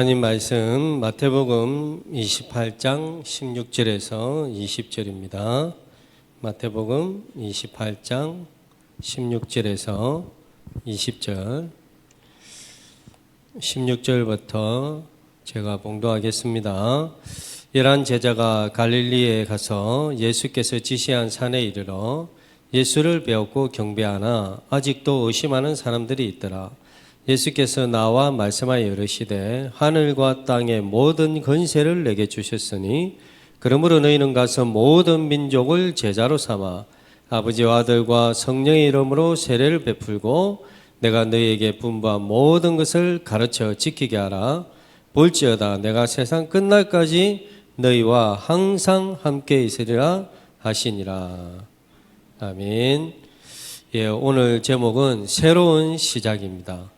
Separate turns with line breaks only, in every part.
하나님 말씀 마태복음 28장 16절에서 20절입니다. 마태복음 28장 16절에서 20절 16절부터 제가 봉독하겠습니다. 열한 제자가 갈릴리에 가서 예수께서 지시한 산에 이르러 예수를 배웠고 경배하나 아직도 의심하는 사람들이 있더라. 예수께서 나와 말씀하여 이르시되 하늘과 땅의 모든 권세를 내게 주셨으니 그러므로 너희는 가서 모든 민족을 제자로 삼아 아버지와 아들과 성령의 이름으로 세례를 베풀고 내가 너희에게 분부한 모든 것을 가르쳐 지키게 하라. 볼지어다 내가 세상 끝날까지 너희와 항상 함께 있으리라 하시니라. 아멘. 예, 오늘 제목은 새로운 시작입니다.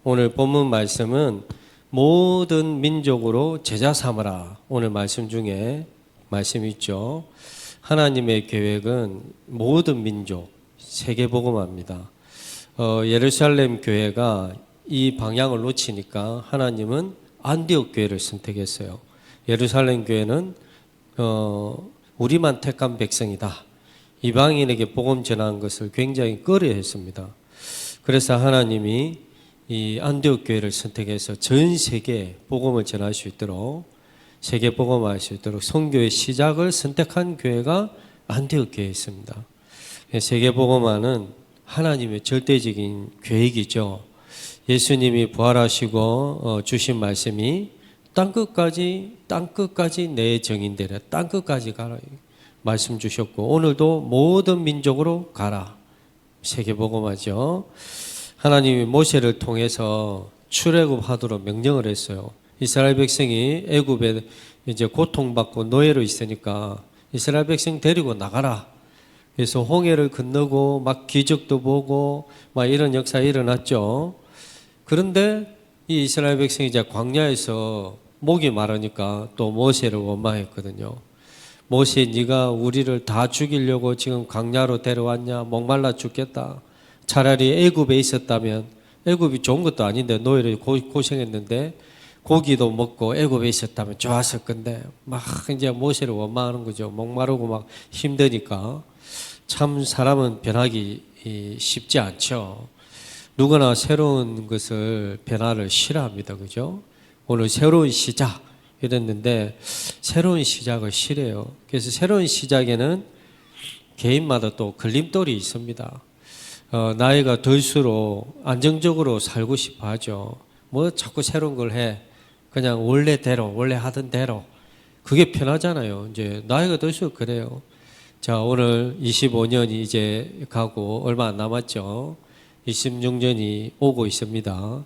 오늘 본문 말씀은 모든 민족으로 제자 삼으라. 오늘 말씀 중에 말씀이 있죠. 하나님의 계획은 모든 민족, 세계복음화입니다. 예루살렘 교회가 이 방향을 놓치니까 하나님은 안디옥 교회를 선택했어요. 예루살렘 교회는 우리만 택한 백성이다. 이방인에게 복음 전하는 것을 굉장히 꺼려했습니다. 그래서 하나님이 이 안디옥 교회를 선택해서 전 세계에 복음을 전할 수 있도록 세계 복음화할 수 있도록 선교의 시작을 선택한 교회가 안디옥 교회였습니다. 세계 복음화는 하나님의 절대적인 계획이죠. 예수님이 부활하시고 주신 말씀이 땅끝까지 내 정인되라. 땅끝까지 가라 말씀 주셨고 오늘도 모든 민족으로 가라. 세계 복음화죠. 하나님이 모세를 통해서 출애굽하도록 명령을 했어요. 이스라엘 백성이 애굽에 이제 고통받고 노예로 있으니까 이스라엘 백성 데리고 나가라. 그래서 홍해를 건너고 막 기적도 보고 막 이런 역사가 일어났죠. 그런데 이 이스라엘 백성이 이제 광야에서 목이 마르니까 또 모세를 원망했거든요. 모세, 네가 우리를 다 죽이려고 지금 광야로 데려왔냐? 목말라 죽겠다. 차라리 애굽에 있었다면 애굽이 좋은 것도 아닌데 노예를 고생했는데 고기도 먹고 애굽에 있었다면 좋았을 건데 막 이제 모세를 원망하는 거죠. 목마르고 막 힘드니까. 참 사람은 변하기 쉽지 않죠. 누구나 새로운 것을 변화를 싫어합니다. 그죠? 오늘 새로운 시작 이랬는데 새로운 시작을 싫어해요. 그래서 새로운 시작에는 개인마다 또 걸림돌이 있습니다. 나이가 들수록 안정적으로 살고 싶어 하죠. 뭐 자꾸 새로운 걸 해. 그냥 원래 하던 대로. 그게 편하잖아요. 이제 나이가 들수록 그래요. 자, 오늘 25년이 이제 가고 얼마 안 남았죠. 26년이 오고 있습니다.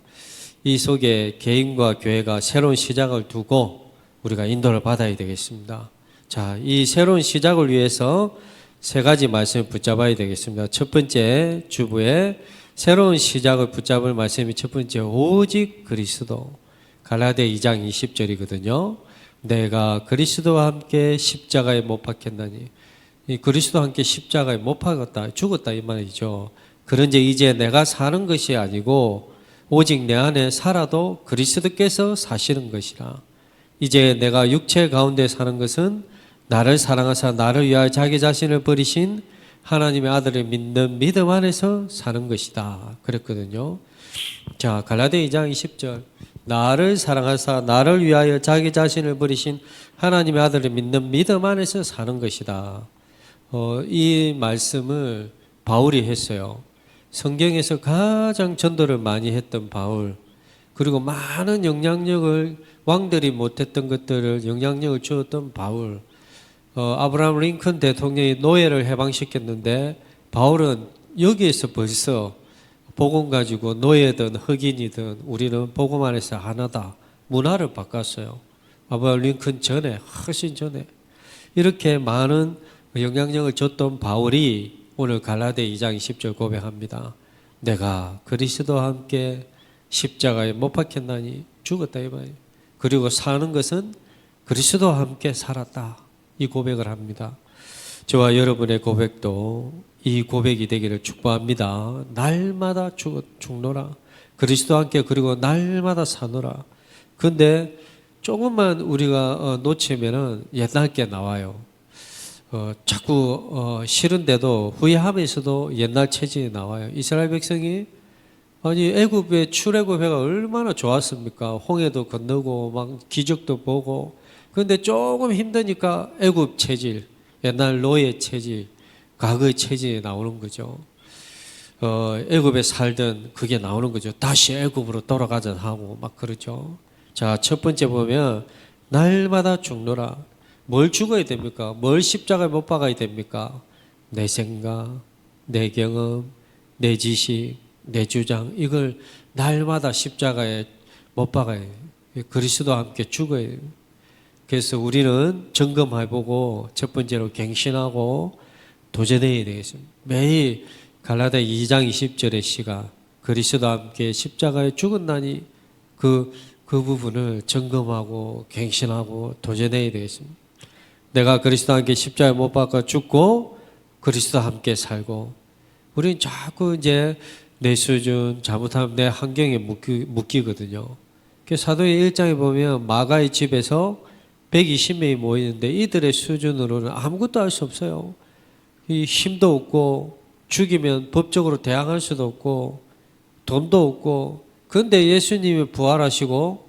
이 속에 개인과 교회가 새로운 시작을 두고 우리가 인도를 받아야 되겠습니다. 자, 이 새로운 시작을 위해서 세 가지 말씀을 붙잡아야 되겠습니다. 첫 번째 주부에 새로운 시작을 붙잡을 말씀이 첫 번째 오직 그리스도. 갈라디아 2장 20절이거든요. 내가 그리스도와 함께 십자가에 못 박혔나니. 이 그리스도와 함께 십자가에 못 박았다, 죽었다 이 말이죠. 그런데 이제 내가 사는 것이 아니고 오직 내 안에 살아도 그리스도께서 사시는 것이라. 이제 내가 육체 가운데 사는 것은 나를 사랑하사 나를 위하여 자기 자신을 버리신 하나님의 아들을 믿는 믿음 안에서 사는 것이다. 그랬거든요. 자, 갈라디아 2장 20절. 나를 사랑하사 나를 위하여 자기 자신을 버리신 하나님의 아들을 믿는 믿음 안에서 사는 것이다. 이 말씀을 바울이 했어요. 성경에서 가장 전도를 많이 했던 바울, 그리고 많은 영향력을 왕들이 못했던 것들을 영향력을 주었던 바울. 아브라함 링컨 대통령이 노예를 해방시켰는데 바울은 여기에서 벌써 복음 가지고 노예든 흑인이든 우리는 복음 안에서 하나다. 문화를 바꿨어요. 아브라함 링컨 전에, 훨씬 전에. 이렇게 많은 영향력을 줬던 바울이 오늘 갈라디아 2장 20절 고백합니다. 내가 그리스도와 함께 십자가에 못 박혔나니 죽었다 이 말이에요. 그리고 사는 것은 그리스도와 함께 살았다. 이 고백을 합니다. 저와 여러분의 고백도 이 고백이 되기를 축복합니다. 날마다 죽노라. 그리스도와 함께 그리고 날마다 사노라. 근데 조금만 우리가 놓치면은 옛날 게 나와요. 자꾸 싫은데도 후회하면서도 옛날 체질이 나와요. 이스라엘 백성이 아니 애굽의 출애굽해가 얼마나 좋았습니까? 홍해도 건너고 막 기적도 보고. 그런데 조금 힘드니까 애굽 체질, 옛날 노예 체질, 과거의 체질이 나오는 거죠. 애굽에 살던 그게 나오는 거죠. 다시 애굽으로 돌아가자 하고 막 그러죠. 자, 첫 번째 보면 날마다 죽노라. 뭘 죽어야 됩니까? 뭘 십자가에 못 박아야 됩니까? 내 생각, 내 경험, 내 지식, 내 주장, 이걸 날마다 십자가에 못 박아야 해요. 그리스도와 함께 죽어야 해요. 그래서 우리는 점검해보고 첫 번째로 갱신하고 도전해야 되겠습니다. 매일 갈라디아 2장 20절의 시가 그리스도와 함께 십자가에 죽었나니 그 부분을 점검하고 갱신하고 도전해야 되겠습니다. 내가 그리스도와 함께 십자가에 못 박아 죽고 그리스도와 함께 살고, 우리는 자꾸 이제 내 수준, 잘못하면 내 환경에 묶이거든요. 사도행 1장에 보면 마가의 집에서 120명이 모이는데 이들의 수준으로는 아무것도 할 수 없어요. 이 힘도 없고 죽이면 법적으로 대항할 수도 없고 돈도 없고. 그런데 예수님이 부활하시고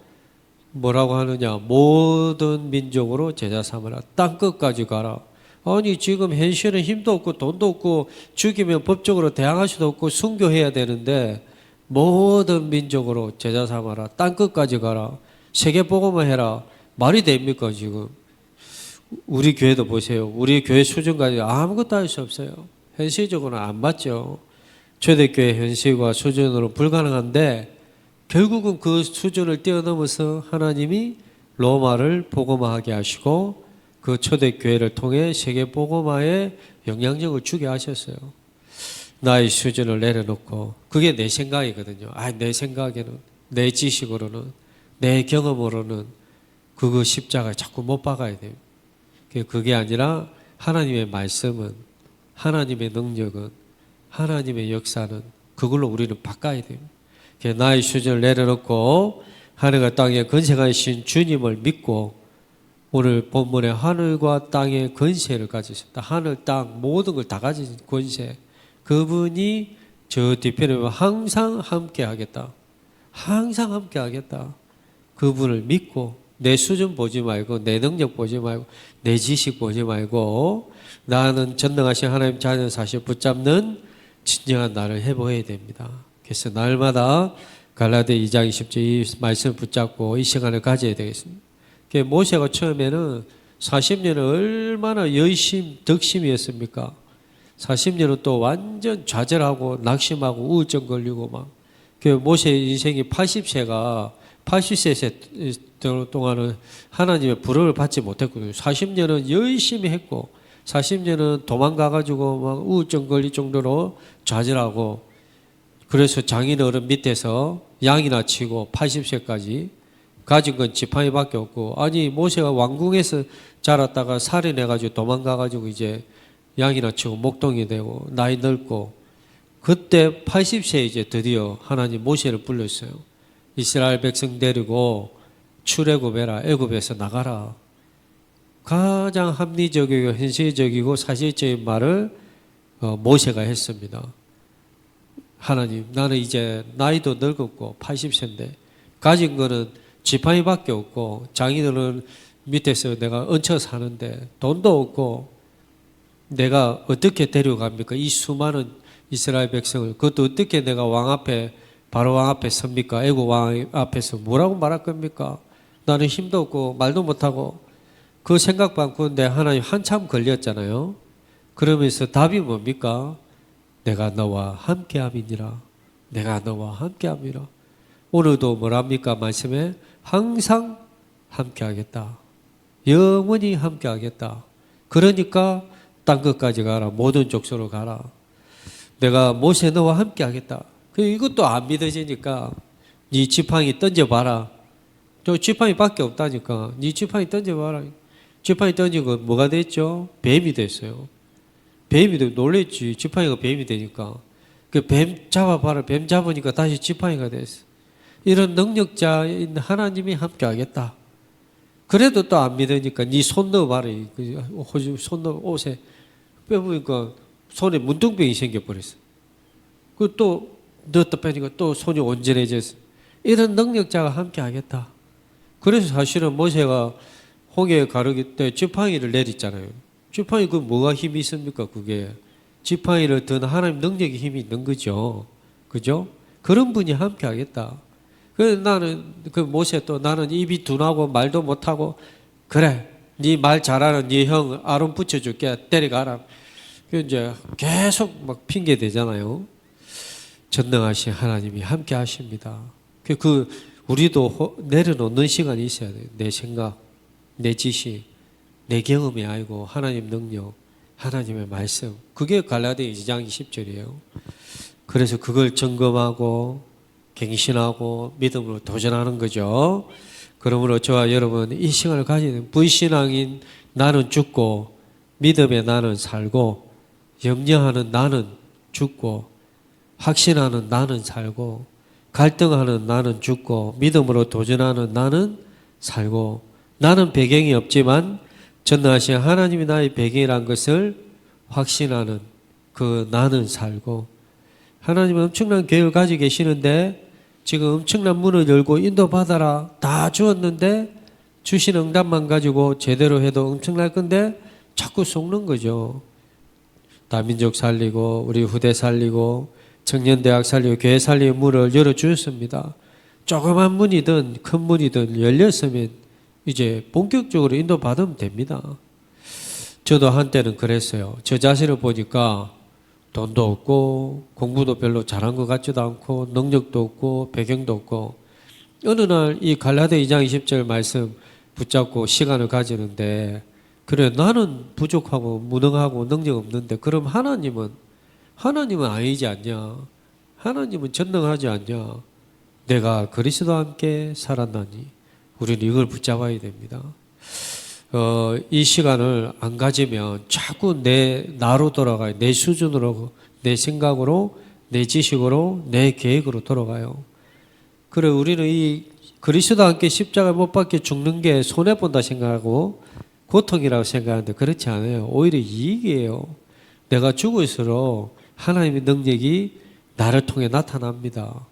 뭐라고 하느냐? 모든 민족으로 제자 삼으라. 땅끝까지 가라. 아니 지금 현실은 힘도 없고 돈도 없고 죽이면 법적으로 대항할 수도 없고 순교해야 되는데 모든 민족으로 제자 삼아라. 땅끝까지 가라. 세계복음을 해라. 말이 됩니까 지금? 우리 교회도 보세요. 우리 교회 수준까지 아무것도 할 수 없어요. 현실적으로는 안 맞죠. 초대교회 현실과 수준으로 불가능한데 결국은 그 수준을 뛰어넘어서 하나님이 로마를 복음화하게 하시고 그 초대교회를 통해 세계복음화에 영향력을 주게 하셨어요. 나의 수준을 내려놓고, 그게 내 생각이거든요. 내 생각에는, 내 지식으로는, 내 경험으로는 그거 십자가에 자꾸 못 박아야 돼요. 그게 아니라 하나님의 말씀은, 하나님의 능력은, 하나님의 역사는 그걸로 우리는 바꿔야 돼요. 나의 수준을 내려놓고 하늘과 땅의 권세가이신 주님을 믿고, 오늘 본문에 하늘과 땅의 권세를 가지셨다. 하늘, 땅 모든 걸 다 가진 권세. 그분이 저 뒤편에 보면 항상 함께 하겠다. 항상 함께 하겠다. 그분을 믿고 내 수준 보지 말고, 내 능력 보지 말고, 내 지식 보지 말고, 나는 전능하신 하나님 자녀 사실 붙잡는 진정한 나를 해보아야 됩니다. 그래서 날마다 갈라디아 2장 20절 이 말씀을 붙잡고 이 시간을 가져야 되겠습니다. 모세가 처음에는 40년은 얼마나 덕심이었습니까? 40년은 또 완전 좌절하고 낙심하고 우울증 걸리고 막. 모세 인생이 80세 동안은 하나님의 부름을 받지 못했거든요. 40년은 열심히 했고 40년은 도망가가지고 막 우울증 걸릴 정도로 좌절하고, 그래서 장인 어른 밑에서 양이나 치고 80세까지 가진 건 지팡이밖에 없고, 아니 모세가 왕궁에서 자랐다가 살인해가지고 도망가가지고 이제 양이나 치고 목동이 되고 나이 넓고, 그때 80세에 이제 드디어 하나님 모세를 불렀어요. 이스라엘 백성 데리고 출애굽해라. 애굽에서 나가라. 가장 합리적이고 현실적이고 사실적인 말을 모세가 했습니다. 하나님, 나는 이제 나이도 늙었고 80세인데 가진 거는 지팡이밖에 없고 장인어른 밑에서 내가 얹혀 사는데 돈도 없고 내가 어떻게 데려갑니까? 이 수많은 이스라엘 백성을. 그것도 어떻게 내가 왕 앞에, 바로 왕 앞에 섭니까? 애국 왕 앞에서 뭐라고 말할 겁니까? 나는 힘도 없고 말도 못하고. 그 생각 바꾸는데 하나님 한참 걸렸잖아요. 그러면서 답이 뭡니까? 내가 너와 함께함이니라. 내가 너와 함께함이라. 오늘도 뭐랍니까? 말씀에 항상 함께하겠다. 영원히 함께하겠다. 그러니까 땅끝까지 가라. 모든 족속으로 가라. 내가 모세 너와 함께하겠다. 이것도 안 믿어지니까 네 지팡이 던져봐라. 저 지팡이밖에 없다니까. 네 지팡이 던져봐라. 지팡이 던지고 뭐가 됐죠? 뱀이 됐어요. 뱀이 되고 놀랬지. 지팡이가 뱀이 되니까. 그 뱀 잡아봐라. 뱀 잡으니까 다시 지팡이가 됐어. 이런 능력자인 하나님이 함께하겠다. 그래도 또 안 믿으니까 네 손 넣어봐라. 손 넣어 옷에 빼보니까 손에 문둥병이 생겨버렸어. 그 또 넣었다 빼니까 또 손이 온전해졌어. 이런 능력자가 함께하겠다. 그래서 사실은 모세가 홍해 가르기 때 지팡이를 내렸잖아요. 지팡이 그 뭐가 힘이 있습니까? 그게 지팡이를 든 하나님 능력이 힘이 있는 거죠. 그죠? 그런 분이 함께하겠다. 그래서 나는 그 모세 또 나는 입이 둔하고 말도 못하고 그래 네 말 잘하는 네 형 아론 붙여줄게 데려가라. 그 이제 계속 막 핑계 대잖아요. 전능하신 하나님이 함께하십니다. 그 우리도 내려놓는 시간이 있어야 돼요. 내 생각, 내 지식, 내 경험이 아니고 하나님 능력, 하나님의 말씀. 그게 갈라디아 2장 20절이에요. 그래서 그걸 점검하고 갱신하고 믿음으로 도전하는 거죠. 그러므로 저와 여러분 이 시간을 가지는 불신앙인 나는 죽고 믿음의 나는 살고 염려하는 나는 죽고 확신하는 나는 살고 갈등하는 나는 죽고 믿음으로 도전하는 나는 살고 나는 배경이 없지만 전능하신 하나님이 나의 배경이란 것을 확신하는 그 나는 살고 하나님은 엄청난 계획을 가지고 계시는데 지금 엄청난 문을 열고 인도받아라 다 주었는데 주신 응답만 가지고 제대로 해도 엄청날 건데 자꾸 속는 거죠. 다민족 살리고 우리 후대 살리고 청년대학 살리고 교회 살리고 문을 열어주셨습니다. 조그만 문이든 큰 문이든 열렸으면 이제 본격적으로 인도받으면 됩니다. 저도 한때는 그랬어요. 저 자신을 보니까 돈도 없고 공부도 별로 잘한 것 같지도 않고 능력도 없고 배경도 없고 어느 날 이 갈라디아 2장 20절 말씀 붙잡고 시간을 가지는데 그래 나는 부족하고 무능하고 능력 없는데 그럼 하나님은 아니지 않냐? 하나님은 전능하지 않냐? 내가 그리스도와 함께 살았나니 우리는 이걸 붙잡아야 됩니다. 이 시간을 안 가지면 자꾸 나로 돌아가요. 내 수준으로, 내 생각으로, 내 지식으로, 내 계획으로 돌아가요. 그래 우리는 이 그리스도와 함께 십자가에 못 박혀 죽는 게 손해본다 생각하고 고통이라고 생각하는데 그렇지 않아요. 오히려 이익이에요. 내가 죽을수록 하나님의 능력이 나를 통해 나타납니다.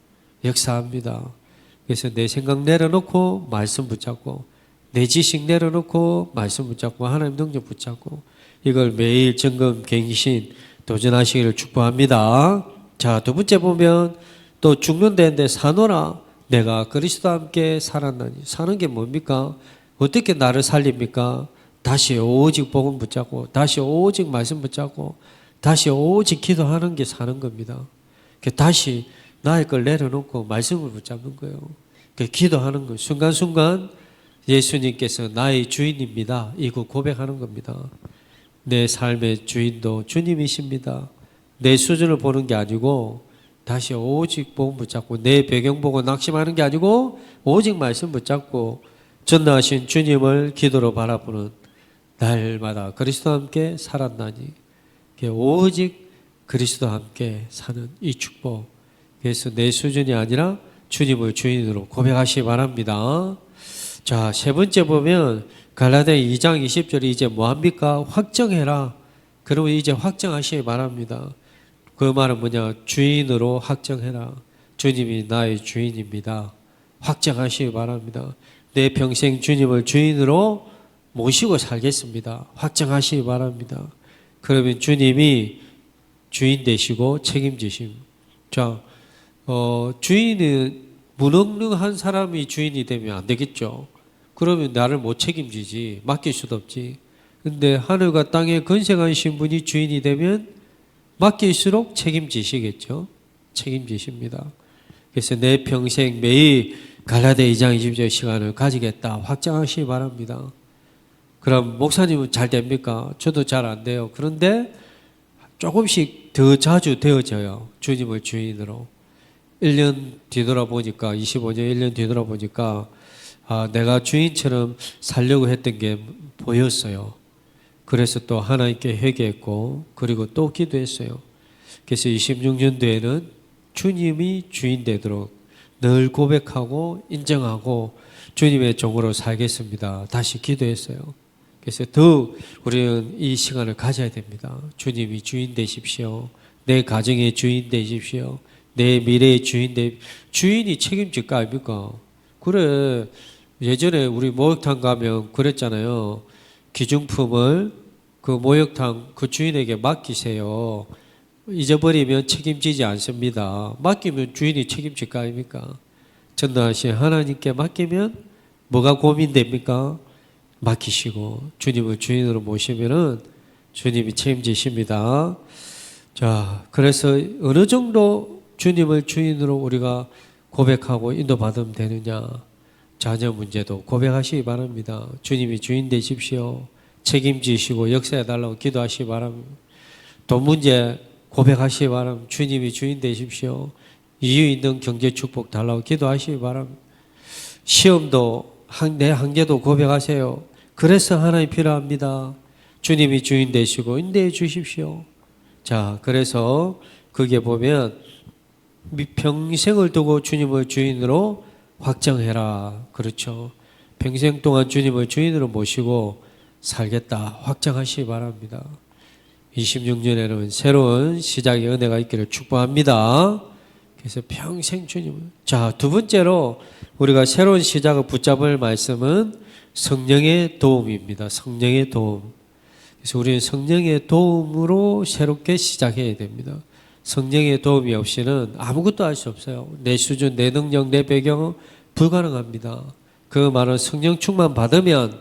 역사합니다. 그래서 내 생각 내려놓고 말씀 붙잡고 내 지식 내려놓고 말씀 붙잡고 하나님 능력 붙잡고 이걸 매일 점검 갱신 도전하시기를 축복합니다. 자, 두 번째 보면 또 죽는 데인데 사노라 내가 그리스도와 함께 살았나니 사는 게 뭡니까? 어떻게 나를 살립니까? 다시 오직 복음 붙잡고 다시 오직 말씀 붙잡고 다시 오직 기도하는 게 사는 겁니다. 다시 나의 걸 내려놓고 말씀을 붙잡는 거예요. 기도하는 거예요. 순간순간 예수님께서 나의 주인입니다. 이거 고백하는 겁니다. 내 삶의 주인도 주님이십니다. 내 수준을 보는 게 아니고 다시 오직 복음 붙잡고 내 배경 보고 낙심하는 게 아니고 오직 말씀 붙잡고 전능하신 주님을 기도로 바라보는 날마다 그리스도와 함께 살았나니 오직 그리스도와 함께 사는 이 축복. 그래서 내 수준이 아니라 주님을 주인으로 고백하시기 바랍니다. 자, 세 번째 보면 갈라디아 2장 20절이 이제 뭐합니까? 확정해라. 그러면 이제 확정하시기 바랍니다. 그 말은 뭐냐? 주인으로 확정해라. 주님이 나의 주인입니다. 확정하시기 바랍니다. 내 평생 주님을 주인으로 모시고 살겠습니다. 확정하시기 바랍니다. 그러면 주님이 주인 되시고 책임지심. 자, 주인은 무능한 사람이 주인이 되면 안 되겠죠. 그러면 나를 못 책임지지. 맡길 수도 없지. 근데 하늘과 땅에 건생하신 분이 주인이 되면 맡길수록 책임지시겠죠. 책임지십니다. 그래서 내 평생 매일 갈라디아 2장 20절 시간을 가지겠다. 확정하시기 바랍니다. 그럼 목사님은 잘 됩니까? 저도 잘 안 돼요. 그런데 조금씩 더 자주 되어져요. 주님을 주인으로. 1년 뒤돌아보니까 25년 1년 뒤돌아보니까 내가 주인처럼 살려고 했던 게 보였어요. 그래서 또 하나님께 회개했고 그리고 또 기도했어요. 그래서 26년도에는 주님이 주인 되도록 늘 고백하고 인정하고 주님의 종으로 살겠습니다. 다시 기도했어요. 그래서 더욱 우리는 이 시간을 가져야 됩니다. 주님이 주인 되십시오. 내 가정의 주인 되십시오. 내 미래의 주인이 책임질 거 아닙니까? 그래, 예전에 우리 목욕탕 가면 그랬잖아요. 기중품을 그 목욕탕 그 주인에게 맡기세요. 잊어버리면 책임지지 않습니다. 맡기면 주인이 책임질 거 아닙니까? 전능하신 하나님께 맡기면 뭐가 고민됩니까? 맡기시고 주님을 주인으로 모시면은 주님이 책임지십니다. 자, 그래서 어느 정도 주님을 주인으로 우리가 고백하고 인도받으면 되느냐? 자녀 문제도 고백하시기 바랍니다. 주님이 주인 되십시오. 책임지시고 역사해 달라고 기도하시기 바랍니다. 돈 문제 고백하시기 바랍니다. 주님이 주인 되십시오. 이유 있는 경제 축복 달라고 기도하시기 바랍니다. 시험도 내 한계도 고백하세요. 그래서 하나님 필요합니다. 주님이 주인 되시고 인도해 주십시오. 자, 그래서 그게 보면 평생을 두고 주님을 주인으로 확정해라. 그렇죠. 평생 동안 주님을 주인으로 모시고 살겠다. 확정하시기 바랍니다. 26년에는 새로운 시작의 은혜가 있기를 축복합니다. 그래서 평생 주님을. 자, 두 번째로 우리가 새로운 시작을 붙잡을 말씀은 성령의 도움입니다. 성령의 도움. 그래서 우리는 성령의 도움으로 새롭게 시작해야 됩니다. 성령의 도움이 없이는 아무것도 할 수 없어요. 내 수준, 내 능력, 내 배경은 불가능합니다. 그 말은 성령 충만 받으면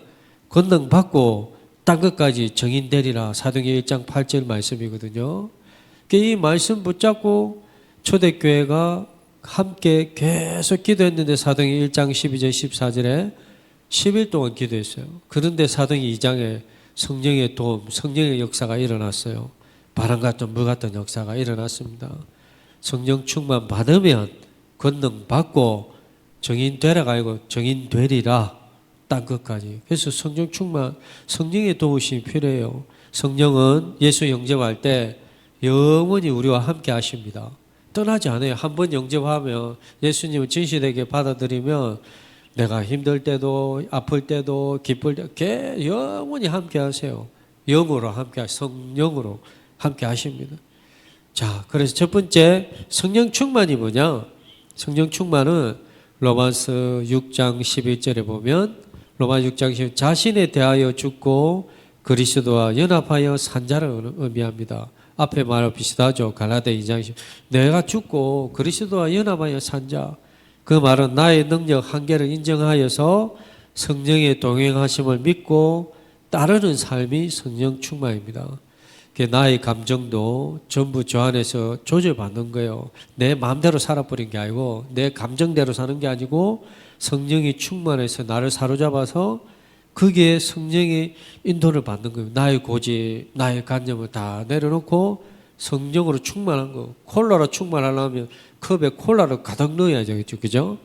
권능 받고 딴 것까지 정인 되리라. 사도행전 1장 8절 말씀이거든요. 이 말씀 붙잡고 초대교회가 함께 계속 기도했는데 사도행전 1장 12절 14절에 10일 동안 기도했어요. 그런데 사도행전 2장에 성령의 도움, 성령의 역사가 일어났어요. 바람 같은 물 같은 역사가 일어났습니다. 성령 충만 받으면 권능 받고 정인 되라가 아니고 정인 되리라. 딴 것까지. 그래서 성령 충만, 성령의 도우심이 필요해요. 성령은 예수 영접할 때 영원히 우리와 함께 하십니다. 떠나지 않아요. 한번 영접하면 예수님을 진실되게 받아들이면 내가 힘들 때도 아플 때도 기쁠 때 영원히 함께 하세요. 영으로 함께 하세요. 성령으로 함께 하십니다. 자, 그래서 첫 번째 성령 충만이 뭐냐? 성령 충만은 로마서 6장 11절에 보면 로마 6장 11절 자신에 대하여 죽고 그리스도와 연합하여 산 자를 의미합니다. 앞에 말과 비슷하죠. 갈라디아 2장 10절 내가 죽고 그리스도와 연합하여 산 자. 그 말은 나의 능력 한계를 인정하여서 성령의 동행하심을 믿고 따르는 삶이 성령 충만입니다. 나의 감정도 전부 저 안에서 조절받는 거예요. 내 마음대로 살아버린 게 아니고 내 감정대로 사는 게 아니고 성령이 충만해서 나를 사로잡아서 그게 성령의 인도를 받는 거예요. 나의 고집, 나의 관념을 다 내려놓고 성령으로 충만한 거. 콜라로 충만하려면 컵에 콜라를 가득 넣어야죠. 그죠?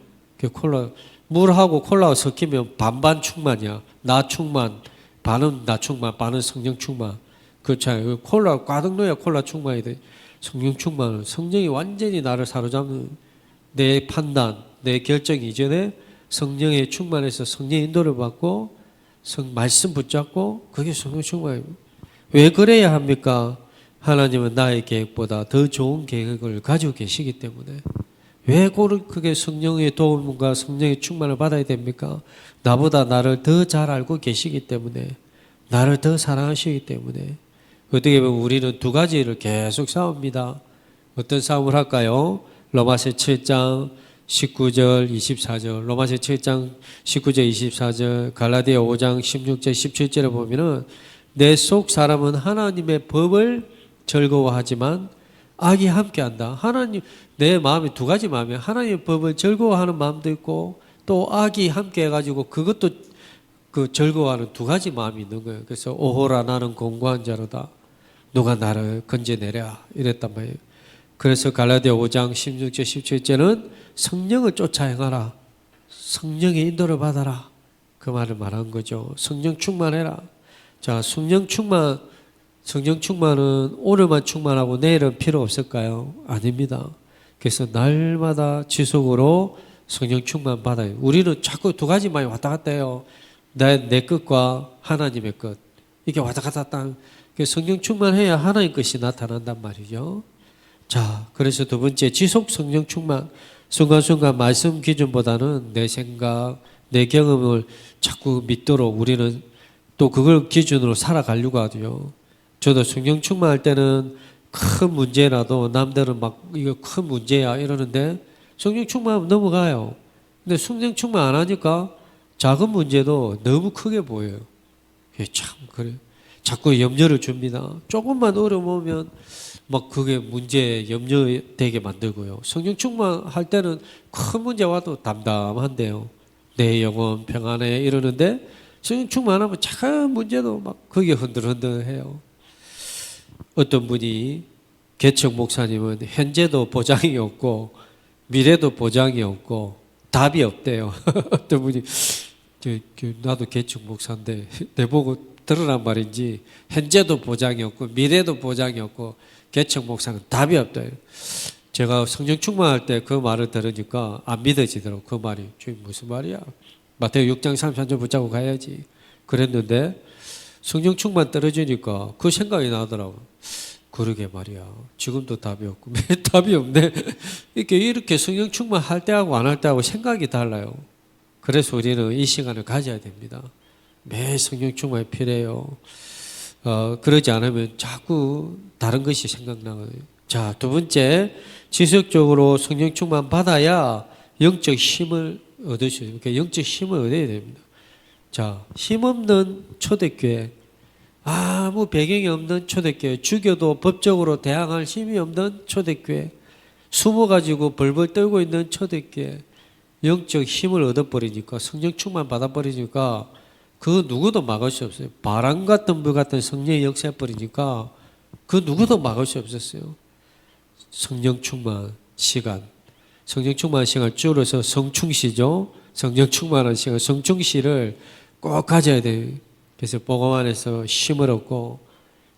콜라, 물하고 콜라가 섞이면 반반 충만이야. 나 충만, 반은 나 충만, 반은 성령 충만. 그렇잖아요. 콜라 가득 넣어야 콜라 충만이 돼. 성령 충만은 성령이 완전히 나를 사로잡는 내 판단, 내 결정 이전에 성령의 충만해서 성령의 인도를 받고 말씀 붙잡고 그게 성령 충만입니다. 왜 그래야 합니까? 하나님은 나의 계획보다 더 좋은 계획을 가지고 계시기 때문에. 왜 그게 성령의 도움과 성령의 충만을 받아야 됩니까? 나보다 나를 더 잘 알고 계시기 때문에, 나를 더 사랑하시기 때문에. 어떻게 보면 우리는 두 가지를 계속 싸웁니다. 어떤 싸움을 할까요? 로마서 7장 19절 24절, 로마서 7장 19절 24절, 갈라디아 5장 16절 17절에 보면은 내 속 사람은 하나님의 법을 즐거워하지만 악이 함께한다. 하나님, 내 마음이 두 가지 마음이에요. 하나님의 법을 즐거워하는 마음도 있고 또 악이 함께해가지고 그것도 그 즐거워하는 두 가지 마음이 있는 거예요. 그래서 오호라 나는 공고한 자로다. 누가 나를 건져내랴 이랬단 말이에요. 그래서 갈라디아 5장 16절 17절은 성령을 쫓아 행하라. 성령의 인도를 받아라. 그 말을 말한 거죠. 성령 충만해라. 자, 성령 충만은 오늘만 충만하고 내일은 필요 없을까요? 아닙니다. 그래서 날마다 지속으로
성령 충만 받아요. 우리는 자꾸 두 가지만 왔다 갔다 해요. 내 것과 하나님의 것. 이게 왔다 갔다 했다. 성령 충만해야 하나님 것이 나타난단 말이죠. 자, 그래서 두 번째, 지속 성령 충만. 순간순간 말씀 기준보다는 내 생각, 내 경험을 자꾸 믿도록 우리는 또 그걸 기준으로 살아가려고 하죠. 저도 성령 충만할 때는 큰 문제라도 남들은 막 이거 큰 문제야 이러는데 성령 충만하면 넘어가요. 근데 성령 충만 안 하니까 작은 문제도 너무 크게 보여요. 참 그래. 자꾸 염려를 줍니다. 조금만 어려움 오면 막 그게 문제 염려되게 만들고요. 성령 충만할 때는 큰 문제 와도 담담한데요. 내 영혼 평안해 이러는데 성령 충만하면 작은 문제도 막 그게 흔들흔들해요. 어떤 분이 개척 목사님은 현재도 보장이 없고 미래도 보장이 없고 답이 없대요. 어떤 분이 나도 개척 목사인데 내보고 들으란 말인지 현재도 보장이 없고 미래도 보장이 없고 개척 목사는 답이 없대요. 제가 성령 충만할 때 그 말을 들으니까 안 믿어지더라고. 그 말이 주님 무슨 말이야? 마태오 6장 33절 붙잡고 가야지. 그랬는데 성령 충만 떨어지니까 그 생각이 나더라고. 그러게 말이야. 지금도 답이 없고 왜 답이 없네. 이렇게 성령 충만 할 때하고 안 할 때하고 생각이 달라요. 그래서 우리는 이 시간을 가져야 됩니다. 매 성령 충만이 필요해요. 그러지 않으면 자꾸 다른 것이 생각나거든요. 자, 두 번째, 지속적으로 성령 충만 받아야 영적 힘을 얻을 수 있습니다. 영적 힘을 얻어야 됩니다. 자, 힘없는 초대교회, 아무 배경이 없는 초대교회, 죽여도 법적으로 대항할 힘이 없는 초대교회, 숨어가지고 벌벌 떨고 있는 초대교회, 영적 힘을 얻어버리니까, 성령 충만 받아버리니까 그 누구도 막을 수 없어요. 바람 같은 불 같은 성령의 역사해버리니까 그 누구도 막을 수 없었어요. 성령 충만 시간, 성령 충만 시간을 줄여서 성충시죠. 성령 충만한 시간, 성충시를 꼭 가져야 돼요. 그래서 복음 안에서 힘을 얻고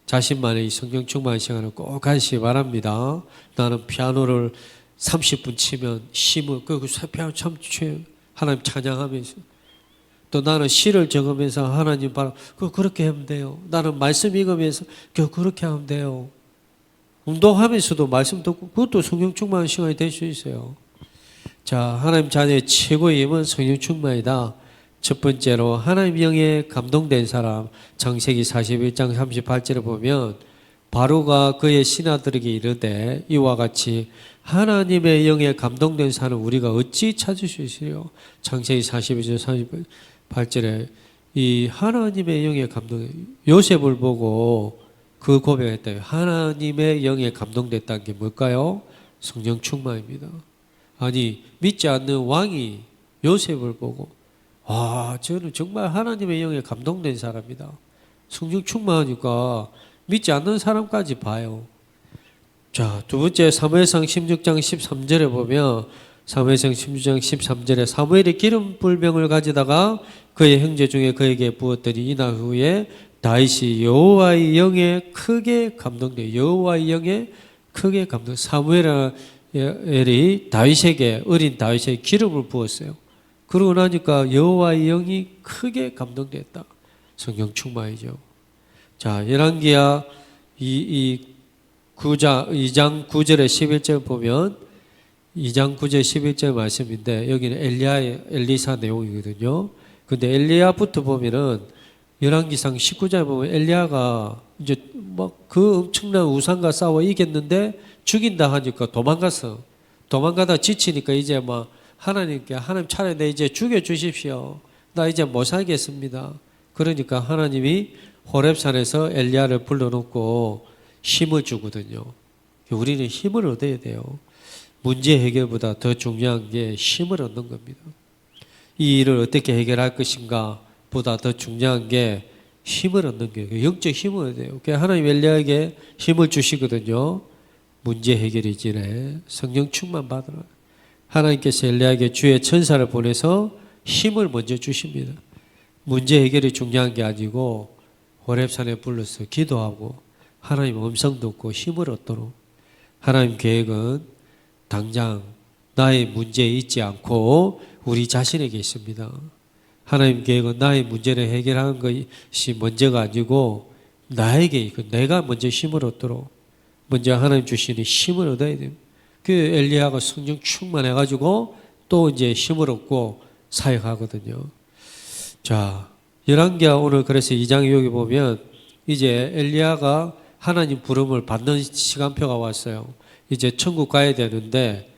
자신만의 이 성령 충만 시간을 꼭 가시기 바랍니다. 나는 피아노를 30분 치면 힘을, 그 피아노 참 하나님 찬양하면서, 또 나는 시를 적으면서 하나님 바라, 그렇게 하면 돼요. 나는 말씀 읽으면서 그렇게 하면 돼요. 운동하면서도 말씀 듣고 그것도 성령 충만 시간이 될 수 있어요. 자, 하나님 자녀의 최고의 힘은 성령 충만이다. 첫 번째로 하나님 영에 감동된 사람, 창세기 41장 38절에 보면 바로가 그의 신하들에게 이르되 이와 같이 하나님의 영에 감동된 사람은 우리가 어찌 찾을 수 있으리요? 창세기 41장 38절에 이 하나님의 영에 감동, 요셉을 보고 그 고백했다. 하나님의 영에 감동됐다는 게 뭘까요? 성령 충만입니다. 아니, 믿지 않는 왕이 요셉을 보고, 와, 저는 정말 하나님의 영에 감동된 사람이다. 성령 충만하니까 믿지 않는 사람까지 봐요. 자, 두 번째 사무엘상 16장 13절에 보면, 사무엘상 16장 13절에 사무엘이 기름 불병을 가져다가 그의 형제 중에 그에게 부었더니 이날 후에 다윗이 여호와의 영에 크게 감동돼. 여호와의 영에 크게 감동. 사무엘이 다윗에게, 어린 다윗에게 기름을 부었어요. 그러고 나니까 여호와의 영이 크게 감동됐다. 성령 충만이죠. 자, 열왕기야 2장 9절에 11절 보면 2장 9절 11절 말씀인데 여기는 엘리사 내용이거든요. 근데 엘리야부터 보면은 열왕기상 19절 보면 엘리야가 이제 막 그 엄청난 우상과 싸워 이겼는데 죽인다 하니까 도망가다 지치니까 이제 막 하나님께 하나님 차라리 내 이제 죽여 주십시오. 나 이제 못 살겠습니다. 그러니까 하나님이 호렙산에서 엘리야를 불러놓고 힘을 주거든요. 우리는 힘을 얻어야 돼요. 문제 해결보다 더 중요한 게 힘을 얻는 겁니다. 이 일을 어떻게 해결할 것인가 보다 더 중요한 게 힘을 얻는 거예요. 영적 힘을 얻어요. 하나님 엘리야에게 힘을 주시거든요. 문제 해결이 지내 성령 충만 받으라. 하나님께서 엘리야에게 주의 천사를 보내서 힘을 먼저 주십니다. 문제 해결이 중요한 게 아니고 호렙산에 불러서 기도하고 하나님 음성 듣고 힘을 얻도록. 하나님 계획은 당장 나의 문제에 있지 않고 우리 자신에게 있습니다. 하나님 계획은 나의 문제를 해결하는 것이 먼저가 아니고 나에게 있고 내가 먼저 힘을 얻도록 먼저 하나님 주시는 힘을 얻어야 돼요. 그 엘리야가 성령 충만해가지고 또 이제 힘을 얻고 사역하거든요. 자, 열왕기하 오늘 그래서 2장 여기 보면 이제 엘리야가 하나님 부름을 받는 시간표가 왔어요. 이제 천국 가야 되는데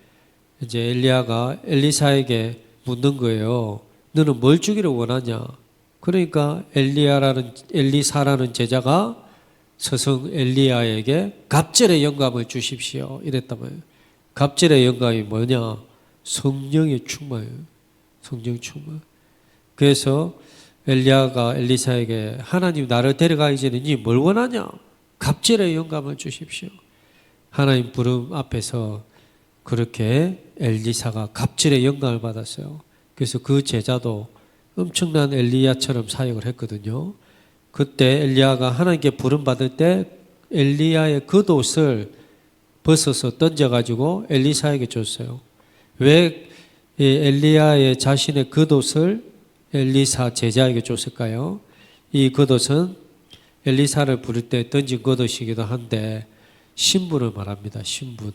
이제 엘리야가 엘리사에게 묻는 거예요. 너는 뭘 주기를 원하냐? 그러니까 엘리사라는 제자가 스승 엘리야에게 갑절의 영감을 주십시오. 이랬단 말이에요. 갑절의 영감이 뭐냐? 성령의 충만이에요. 성령 충만. 그래서 엘리야가 엘리사에게 하나님 나를 데려가기 전에 니 뭘 원하냐? 갑절의 영감을 주십시오. 하나님 부름 앞에서 그렇게 엘리사가 갑절의 영감을 받았어요. 그래서 그 제자도 엄청난 엘리야처럼 사역을 했거든요. 그때 엘리야가 하나님께 부름 받을 때 엘리야의 겉옷을 벗어서 던져가지고 엘리사에게 줬어요. 왜 엘리야의 자신의 겉옷을 엘리사 제자에게 줬을까요? 이 겉옷은 엘리사를 부를 때 던진 겉옷이기도 한데 신분을 말합니다. 신분.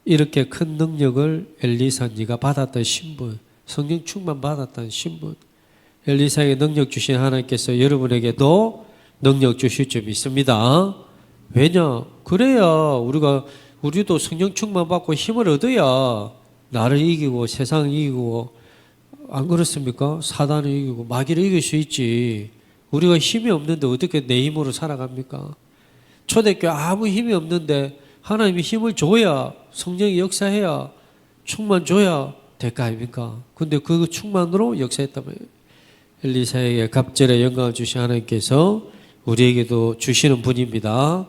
이렇게 큰 능력을 엘리사 네가 받았던 신분, 성령 충만 받았던 신분. 엘리사에게 능력 주신 하나님께서 여러분에게도 능력 주실 줄 믿습니다. 왜냐? 그래야 우리도 성령 충만 받고 힘을 얻어야 나를 이기고 세상을 이기고 안 그렇습니까? 사단을 이기고 마귀를 이길 수 있지. 우리가 힘이 없는데 어떻게 내 힘으로 살아갑니까? 초대교회 아무 힘이 없는데 하나님이 힘을 줘야 성령이 역사해야 충만 줘야 될 거 아닙니까? 근데 그 충만으로 역사했다면 엘리사에게 갑절의 영광을 주신 하나님께서 우리에게도 주시는 분입니다.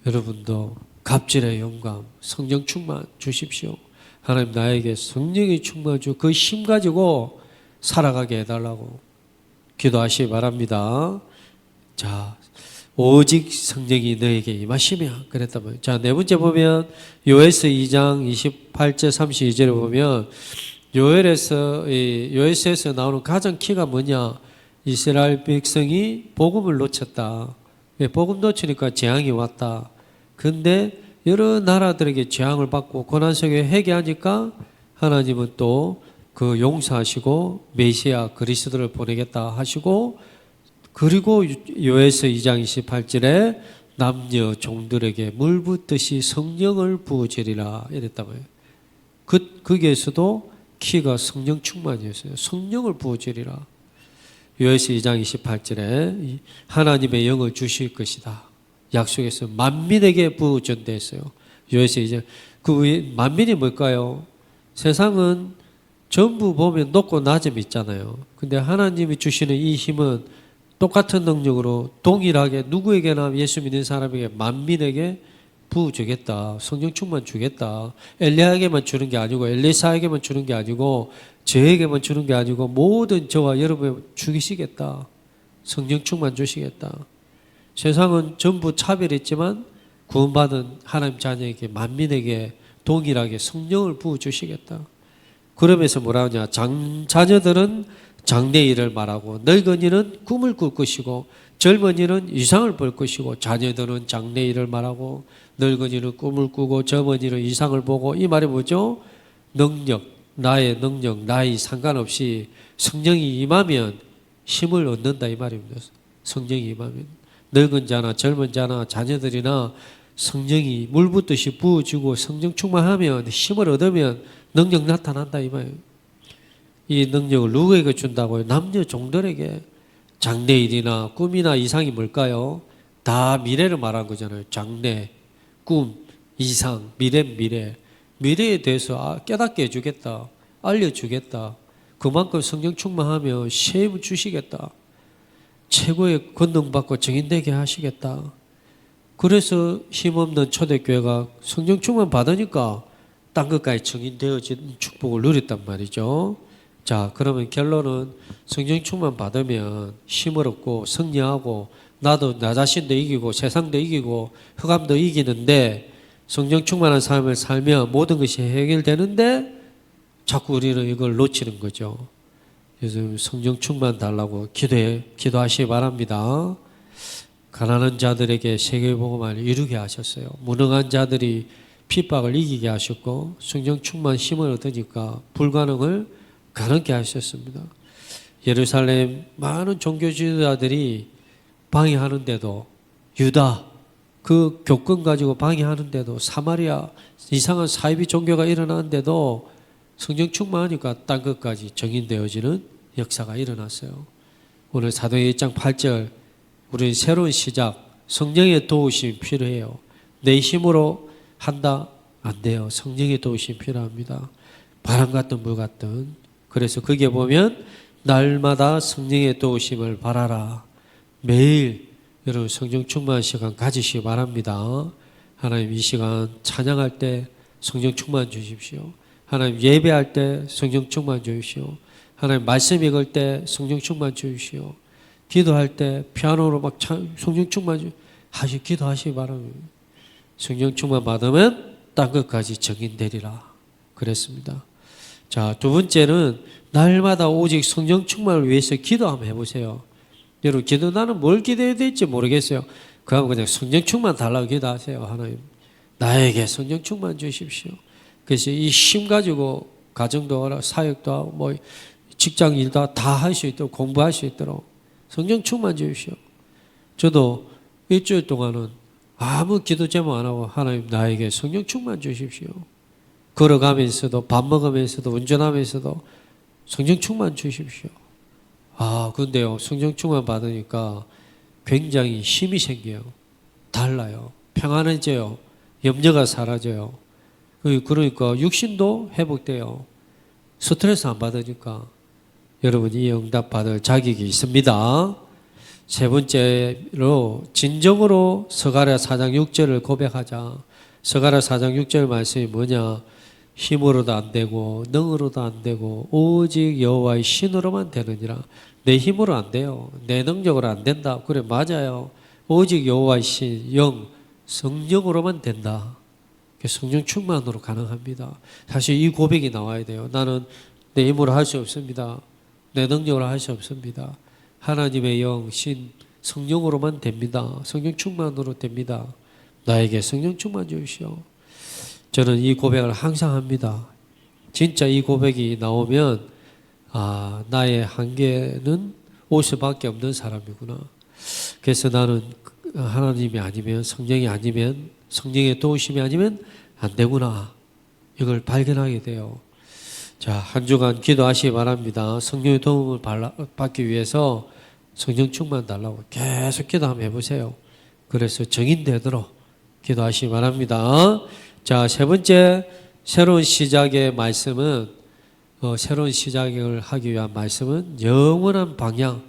여러분도 갑절의 영광, 성령 충만 주십시오. 하나님 나에게 성령이 충만 주 그 힘 가지고 살아가게 해달라고 기도하시기 바랍니다. 자, 오직 성령이 너에게 임하시면 그랬다면. 자, 네 번째 보면 요에스 2장 28절 32절에 보면 요에스에서 나오는 가장 키가 뭐냐? 이스라엘 백성이 복음을 놓쳤다. 복음 놓치니까 재앙이 왔다. 근데 여러 나라들에게 재앙을 받고 고난 속에 회개하니까 하나님은 또 그 용서하시고 메시아 그리스도를 보내겠다 하시고 그리고 요에스 2장 28절에 남녀 종들에게 물 붓듯이 성령을 부어주리라 이랬다고요. 거기에서도 키가 성령 충만이었어요. 성령을 부어주리라. 요에스 2장 28절에 하나님의 영을 주실 것이다. 약속해서 만민에게 부어준다 했어요. 요에스 2장. 그 만민이 뭘까요? 세상은 전부 보면 높고 낮음이 있잖아요. 근데 하나님이 주시는 이 힘은 똑같은 능력으로 동일하게 누구에게나 예수 믿는 사람에게 만민에게 부어주겠다. 성령 충만 주겠다. 엘리야에게만 주는 게 아니고 엘리사에게만 주는 게 아니고 저에게만 주는 게 아니고 모든 저와 여러분에게 주시겠다. 성령 충만 주시겠다. 세상은 전부 차별했지만 구원받은 하나님 자녀에게 만민에게 동일하게 성령을 부어주시겠다. 그러면서 뭐라 하냐? 자녀들은 장래일을 말하고 늙은이는 꿈을 꿀 것이고 젊은이는 이상을 볼 것이고 자녀들은 장래일을 말하고 늙은이는 꿈을 꾸고 젊은이는 이상을 보고 이 말이 뭐죠? 능력, 나의 능력, 나이 상관없이 성령이 임하면 힘을 얻는다 이 말입니다. 성령이 임하면 늙은 자나 젊은 자나 자녀들이나 성령이 물 붓듯이 부어주고 성령 충만하면 힘을 얻으면 능력 나타난다 이 말이에요. 이 능력을 누구에게 준다고요? 남녀 종들에게. 장래일이나 꿈이나 이상이 뭘까요? 다 미래를 말한 거잖아요. 장래, 꿈, 이상, 미래에 대해서 깨닫게 해주겠다. 알려주겠다. 그만큼 성령 충만하면 시험을 주시겠다. 최고의 권능받고 증인되게 하시겠다. 그래서 힘없는 초대교회가 성령 충만 받으니까 딴 것까지 증인되어진 축복을 누렸단 말이죠. 자, 그러면 결론은 성령 충만 받으면 힘을 얻고 승리하고 나도 나 자신도 이기고 세상도 이기고 흑암도 이기는데 성령 충만한 삶을 살면 모든 것이 해결되는데 자꾸 우리는 이걸 놓치는 거죠. 요즘 성령 충만 달라고 기도하시기 바랍니다. 가난한 자들에게 세계복음을 이루게 하셨어요. 무능한 자들이 핍박을 이기게 하셨고 성령 충만 힘을 얻으니까 불가능을 가능케 하셨습니다. 예루살렘 많은 종교 지도자들이 방해하는데도 유다 그 교권 가지고 방해하는데도 사마리아 이상한 사이비 종교가 일어나는데도 성령 충만하니까 땅 끝까지 정인되어지는 역사가 일어났어요. 오늘 사도행전 1장 8절 우리 새로운 시작 성령의 도우심이 필요해요. 내 힘으로 한다 안 돼요. 성령의 도우심이 필요합니다. 바람 같든 물 같든. 그래서 거기에 보면 날마다 성령의 도우심을 바라라. 매일 여러분 성령 충만 시간 가지시기 바랍니다. 하나님 이 시간 찬양할 때 성령 충만 주십시오. 하나님 예배할 때 성령 충만 주십시오. 하나님 말씀 읽을 때 성령 충만 주십시오. 기도할 때 피아노로 막 성령 충만 기도하시기 바랍니다. 성령 충만 받으면 땅 끝까지 정인되리라 그랬습니다. 자, 두 번째는 날마다 오직 성령 충만을 위해서 기도 한번 해보세요. 여러분 기도 나는 뭘 기도해야 될지 모르겠어요. 그러면 그냥 성령 충만 달라고 기도하세요. 하나님 나에게 성령 충만 주십시오. 그래서 이 힘 가지고 가정도 하라 사역도 하고 뭐 직장 일도 다 할 수 있도록 공부할 수 있도록 성령 충만 주십시오. 저도 일주일 동안은 아무 기도 제목 안 하고 하나님 나에게 성령 충만 주십시오. 걸어가면서도 밥 먹으면서도 운전하면서도 성령 충만 주십시오. 근데요 성령 충만 받으니까 굉장히 힘이 생겨요. 달라요. 평안해져요. 염려가 사라져요. 그러니까 육신도 회복돼요. 스트레스 안 받으니까 여러분이 응답 받을 자격이 있습니다. 세 번째로 진정으로 스가랴 4장 6절을 고백하자. 스가랴 4장 6절 말씀이 뭐냐? 힘으로도 안 되고 능으로도 안 되고 오직 여호와의 신으로만 되느니라. 내 힘으로 안 돼요. 내 능력으로 안 된다. 그래 맞아요. 오직 여호와의 신, 영, 성령으로만 된다. 성령 충만으로 가능합니다. 사실 이 고백이 나와야 돼요. 나는 내 힘으로 할 수 없습니다. 내 능력으로 할 수 없습니다. 하나님의 영, 신, 성령으로만 됩니다. 성령 충만으로 됩니다. 나에게 성령 충만 주십시오. 저는 이 고백을 항상 합니다. 진짜 이 고백이 나오면 나의 한계는 올 수밖에 없는 사람이구나. 그래서 나는 하나님이 아니면 성령이 아니면 성령의 도우심이 아니면 안 되구나. 이걸 발견하게 돼요. 자, 한 주간 기도하시기 바랍니다. 성령의 도움을 받기 위해서 성령 충만 달라고 계속 기도 한번 해보세요. 그래서 정인되도록 기도하시기 바랍니다. 자, 세 번째 새로운 시작의 말씀은 새로운 시작을 하기 위한 말씀은 영원한 방향.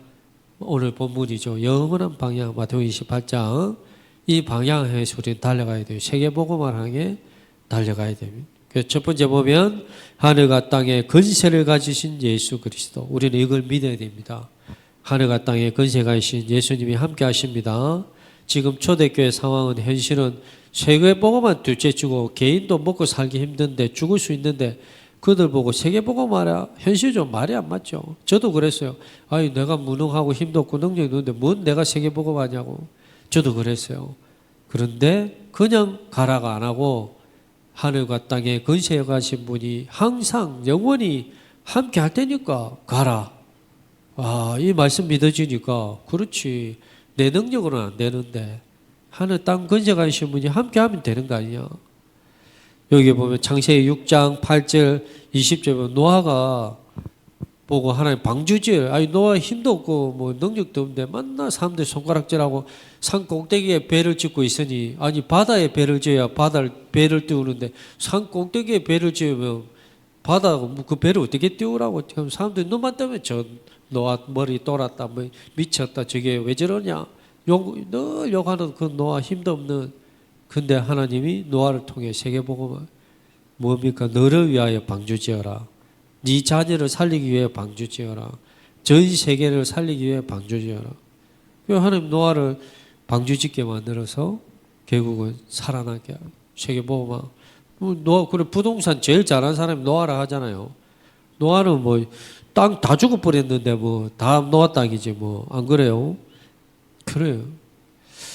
오늘 본문이죠. 영원한 방향 마태복음 28장. 이 방향을 향해서 우리는 달려가야 돼요. 세계복음을 향해 달려가야 됩니다. 첫 번째 보면 하늘과 땅에 권세를 가지신 예수 그리스도. 우리는 이걸 믿어야 됩니다. 하늘과 땅에 권세 가지신 예수님이 함께 하십니다. 지금 초대교회 상황은 현실은 세계복음만 둘째치고 개인도 먹고 살기 힘든데 죽을 수 있는데 그들 보고 세계복음 말이야. 현실적으로 말이 안 맞죠. 저도 그랬어요. 내가 무능하고 힘도 없고 능력이 없는데 뭔 내가 세계복음 하냐고. 저도 그랬어요. 그런데 그냥 가라가 안 하고 하늘과 땅에 권세에 가신 분이 항상 영원히 함께 할 테니까 가라. 이 말씀 믿어지니까 그렇지. 내 능력으로는 안 되는데 하늘 땅 권세 가신 분이 함께 하면 되는 거 아니냐. 여기 보면 창세기 6장 8절 20절 보면 노아가 보고 하나님 방주질. 노아 힘도 없고 뭐 능력도 없는데 맨날 사람들 손가락질하고 산 꼭대기에 배를 짓고 있으니 바다에 배를 지어야 바다를 배를 띄우는데 산 꼭대기에 배를 지으면 바다 그 배를 어떻게 띄우라고. 그럼 사람들이 눈만 뜨면 저 노아 머리 돌았다 뭐 미쳤다 저게 왜 저러냐 늘 욕하는 그 노아 힘도 없는. 근데 하나님이 노아를 통해 세계복음을 뭡니까? 너를 위하여 방주지어라. 네 자녀를 살리기 위해 방주지어라. 전 세계를 살리기 위해 방주지어라. 하나님 노아를 방주짓게 만들어서 결국은 살아나게 세계복음화. 노아 그래 부동산 제일 잘하는 사람이 노아라 하잖아요. 노아는 뭐 땅 다 죽어버렸는데 뭐 다 노아 땅이지 뭐 안 그래요? 그래요.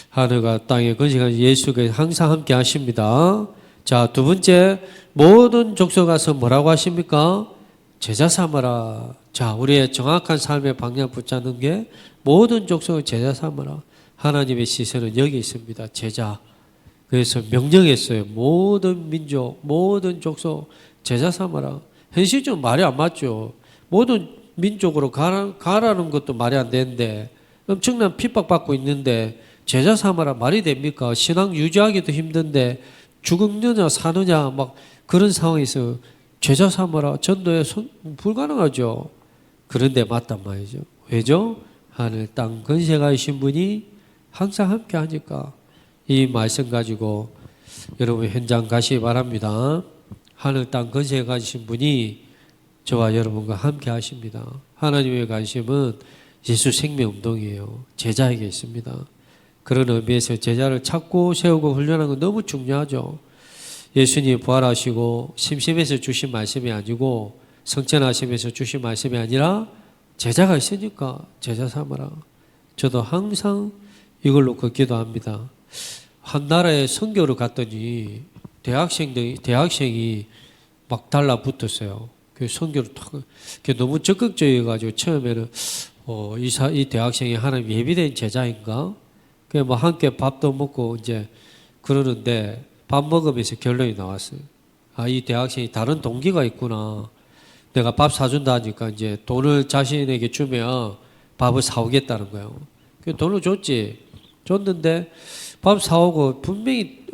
하늘과 땅의 건식한 예수가 항상 함께 하십니다. 자, 두 번째, 모든 족속 가서 뭐라고 하십니까? 제자 삼으라. 자, 우리의 정확한 삶의 방향 붙잡는 게 모든 족속을 제자 삼으라. 하나님의 시선은 여기 있습니다. 제자. 그래서 명령했어요. 모든 민족, 모든 족속 제자 삼아라. 현실적으로 말이 안 맞죠. 모든 민족으로 가라는 것도 말이 안 되는데 엄청난 핍박받고 있는데 제자 삼아라 말이 됩니까? 신앙 유지하기도 힘든데 죽느냐 사느냐 막 그런 상황에서 제자 삼아라 전도에 불가능하죠. 그런데 맞단 말이죠. 왜죠? 하늘 땅 건세가이신 분이 항상 함께 하니까 이 말씀 가지고 여러분 현장 가시기 바랍니다. 하늘 땅 건세 가지신 분이 저와 여러분과 함께 하십니다. 하나님의 관심은 예수 생명 운동이에요. 제자에게 있습니다. 그런 의미에서 제자를 찾고 세우고 훈련하는 건 너무 중요하죠. 예수님이 부활하시고 심심해서 주신 말씀이 아니고 성천하시면서 주신 말씀이 아니라 제자가 있으니까 제자 삼아라. 저도 항상 이걸 놓고 기도합니다. 한 나라에 선교를 갔더니 대학생이 막 달라붙었어요. 그 선교를 탁, 너무 적극적이어가지고 처음에는 이 대학생이 하나님 예비된 제자인가? 그 뭐 함께 밥도 먹고 이제 그러는데 밥 먹으면서 결론이 나왔어요. 아, 이 대학생이 다른 동기가 있구나. 내가 밥 사준다 하니까 이제 돈을 자신에게 주면 밥을 사오겠다는 거예요. 그 돈을 줬는데 밥 사오고 분명히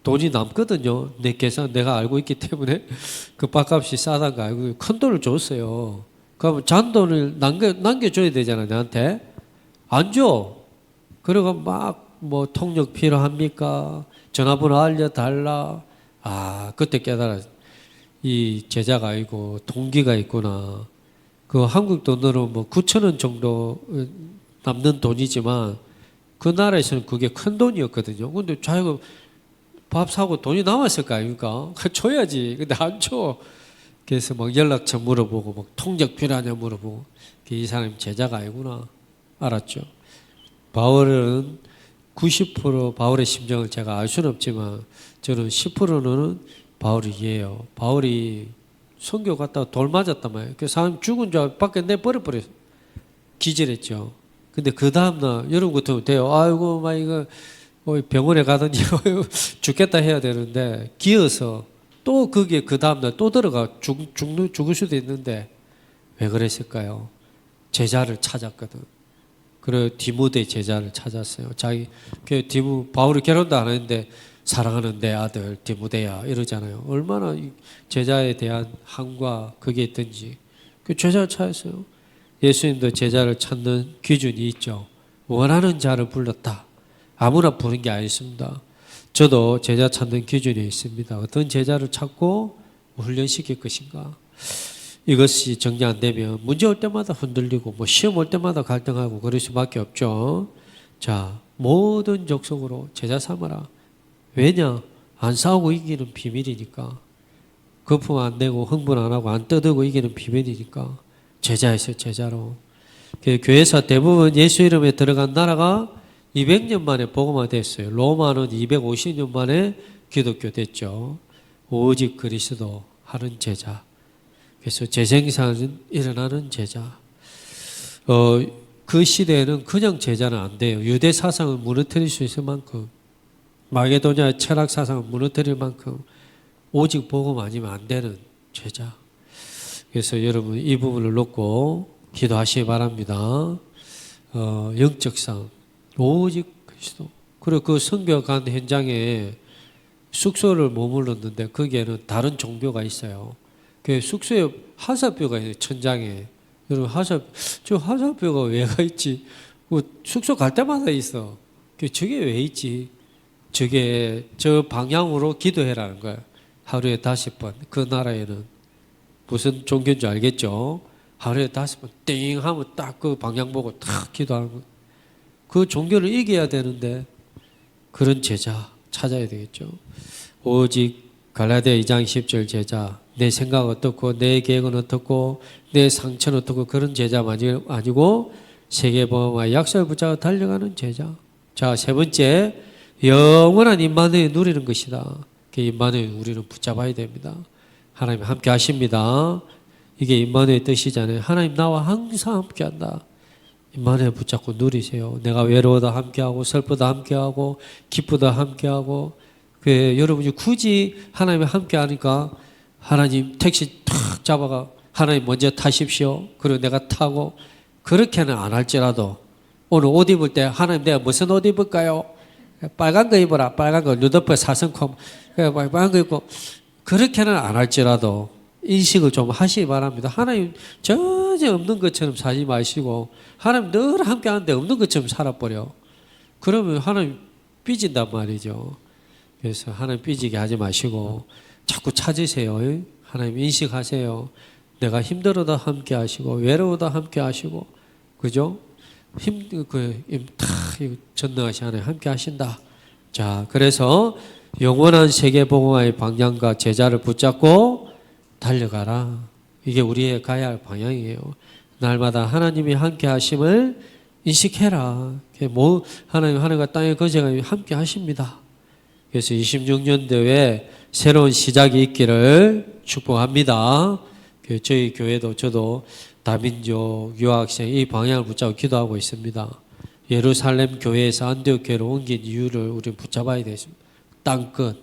돈이 남거든요. 내 계산 내가 알고 있기 때문에 그 밥값이 싸다는 거 알고 큰 돈을 줬어요. 그러면 잔돈을 남겨줘야 되잖아 나한테. 안 줘. 그리고 막 뭐 통역 필요합니까? 전화번호 알려달라. 아, 그때 깨달아. 이 제자가 아니고 동기가 있구나. 그 한국 돈으로 뭐 9,000원 정도 남는 돈이지만 그 나라에서는 그게 큰 돈이었거든요. 근데 자기가 밥 사고 돈이 남았을 거 아닙니까? 줘야지. 근데 안 줘. 그래서 막 연락처 물어보고 막 통역 필요하냐 물어보고 이 사람이 제자가 아니구나 알았죠. 바울은 90% 바울의 심정을 제가 알 수는 없지만 저는 10%는 바울이 이해해요. 바울이 선교 갔다가 돌 맞았단 말이에요. 그 사람 죽은 줄 밖에 내버려버렸어. 기절했죠. 근데 그 다음날 여러분 같으면 돼요. 아이고 막 이거 병원에 가더니 죽겠다 해야 되는데 기어서 또 거기에 그 다음날 또 들어가 죽을 수도 있는데 왜 그랬을까요? 제자를 찾았거든. 그래 디모데 제자를 찾았어요. 바울이 결혼도 안 했는데 사랑하는 내 아들 디모데야 이러잖아요. 얼마나 제자에 대한 한과 그게 있든지 그 제자를 찾았어요. 예수님도 제자를 찾는 기준이 있죠. 원하는 자를 불렀다. 아무나 부른 게 아니습니다. 저도 제자 찾는 기준이 있습니다. 어떤 제자를 찾고 훈련시킬 것인가. 이것이 정리 안 되면 문제 올 때마다 흔들리고 뭐 시험 올 때마다 갈등하고 그럴 수밖에 없죠. 자, 모든 족속으로 제자 삼아라. 왜냐? 안 싸우고 이기는 비밀이니까. 거품 안 내고 흥분 안 하고 안 떠들고 이기는 비밀이니까. 제자에서 제자로. 교회에서 대부분 예수 이름에 들어간 나라가 200년 만에 복음화 됐어요. 로마는 250년 만에 기독교 됐죠. 오직 그리스도 하는 제자. 그래서 재생산 일어나는 제자. 그 시대에는 그냥 제자는 안 돼요. 유대 사상을 무너뜨릴 수 있을 만큼, 마게도냐 철학 사상을 무너뜨릴 만큼 오직 복음 아니면 안 되는 제자. 그래서 여러분 이 부분을 놓고 기도하시기 바랍니다. 영적 싸움, 오직 그리스도. 그리고 그 선교 간 현장에 숙소를 머물렀는데 거기에는 다른 종교가 있어요. 그 숙소에 화살표가 있어요. 천장에. 여러분 저 화살표가 왜가 있지? 숙소 갈 때마다 있어. 저게 왜 있지? 저게 저 방향으로 기도해라는 거예요. 하루에 5번. 그 나라에는 무슨 종교인 줄 알겠죠? 하루에 5번 띵 하면 딱 그 방향 보고 탁 기도하는 거예요. 그 종교를 이겨야 되는데 그런 제자 찾아야 되겠죠. 오직 갈라디아 2장 10절 제자, 내 생각 어떻고 내 계획은 어떻고 내 상처는 어떻고 그런 제자가 아니고 세계보험의 약속을 붙잡아 달려가는 제자. 자, 세 번째, 영원한 임마누엘 누리는 것이다. 그 임마누엘 우리는 붙잡아야 됩니다. 하나님 함께 하십니다. 이게 임마누엘 뜻이잖아요. 하나님 나와 항상 함께한다. 임마누엘 붙잡고 누리세요. 내가 외로워도 함께하고 슬프다 함께하고 기쁘다 함께하고. 여러분이 굳이 하나님이 함께하니까 하나님 택시 탁 잡아가 하나님 먼저 타십시오. 그리고 내가 타고 그렇게는 안 할지라도 오늘 옷 입을 때 하나님 내가 무슨 옷 입을까요? 빨간 거 입어라. 빨간 거 루더프 사슴콤 빨간 거 입고 그렇게는 안 할지라도 인식을 좀 하시기 바랍니다. 하나님 전혀 없는 것처럼 살지 마시고 하나님 늘 함께하는데 없는 것처럼 살아버려. 그러면 하나님 삐진단 말이죠. 그래서 하나님 삐지게 하지 마시고 자꾸 찾으세요. 하나님 인식하세요. 내가 힘들어도 함께 하시고 외로워도 함께 하시고 그죠? 전능하신 하나님 함께 하신다. 자, 그래서 영원한 세계복음화의 방향과 제자를 붙잡고 달려가라. 이게 우리의 가야 할 방향이에요. 날마다 하나님이 함께 하심을 인식해라. 하나님과 땅의 거제가 함께 하십니다. 그래서 26년도에 새로운 시작이 있기를 축복합니다. 저희 교회도 저도 다민족 유학생 이 방향을 붙잡고 기도하고 있습니다. 예루살렘 교회에서 안디옥 교회로 옮긴 이유를 우리는 붙잡아야 되겠습니다. 땅끝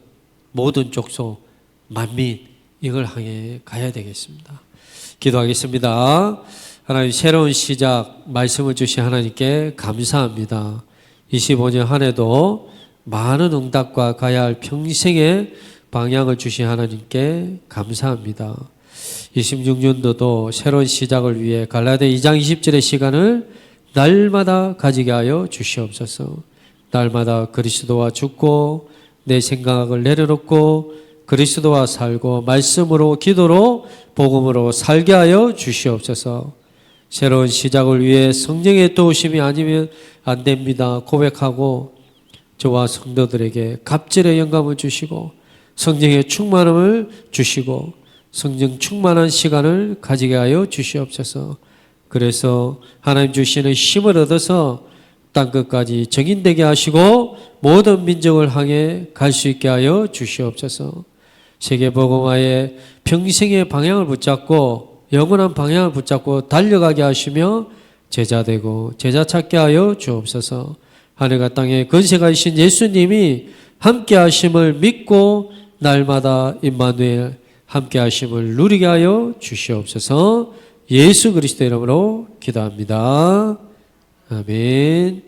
모든 족속 만민 이걸 향해 가야 되겠습니다. 기도하겠습니다. 하나님 새로운 시작 말씀을 주신 하나님께 감사합니다. 25년 한 해도 많은 응답과 가야 할 평생의 방향을 주신 하나님께 감사합니다. 26년도도 새로운 시작을 위해 갈라디아 2장 20절의 시간을 날마다 가지게 하여 주시옵소서. 날마다 그리스도와 죽고 내 생각을 내려놓고 그리스도와 살고 말씀으로 기도로 복음으로 살게 하여 주시옵소서. 새로운 시작을 위해 성령의 도우심이 아니면 안 됩니다. 고백하고 저와 성도들에게 갑절의 영감을 주시고 성령의 충만함을 주시고 성령 충만한 시간을 가지게 하여 주시옵소서. 그래서 하나님 주시는 힘을 얻어서 땅끝까지 정인되게 하시고 모든 민족을 향해 갈 수 있게 하여 주시옵소서. 세계복음화의 평생의 방향을 붙잡고 영원한 방향을 붙잡고 달려가게 하시며 제자되고 제자 찾게 하여 주옵소서. 하늘과 땅에 권세가 있신 예수님이 함께 하심을 믿고 날마다 임마누엘 함께 하심을 누리게 하여 주시옵소서. 예수 그리스도 이름으로 기도합니다. 아멘.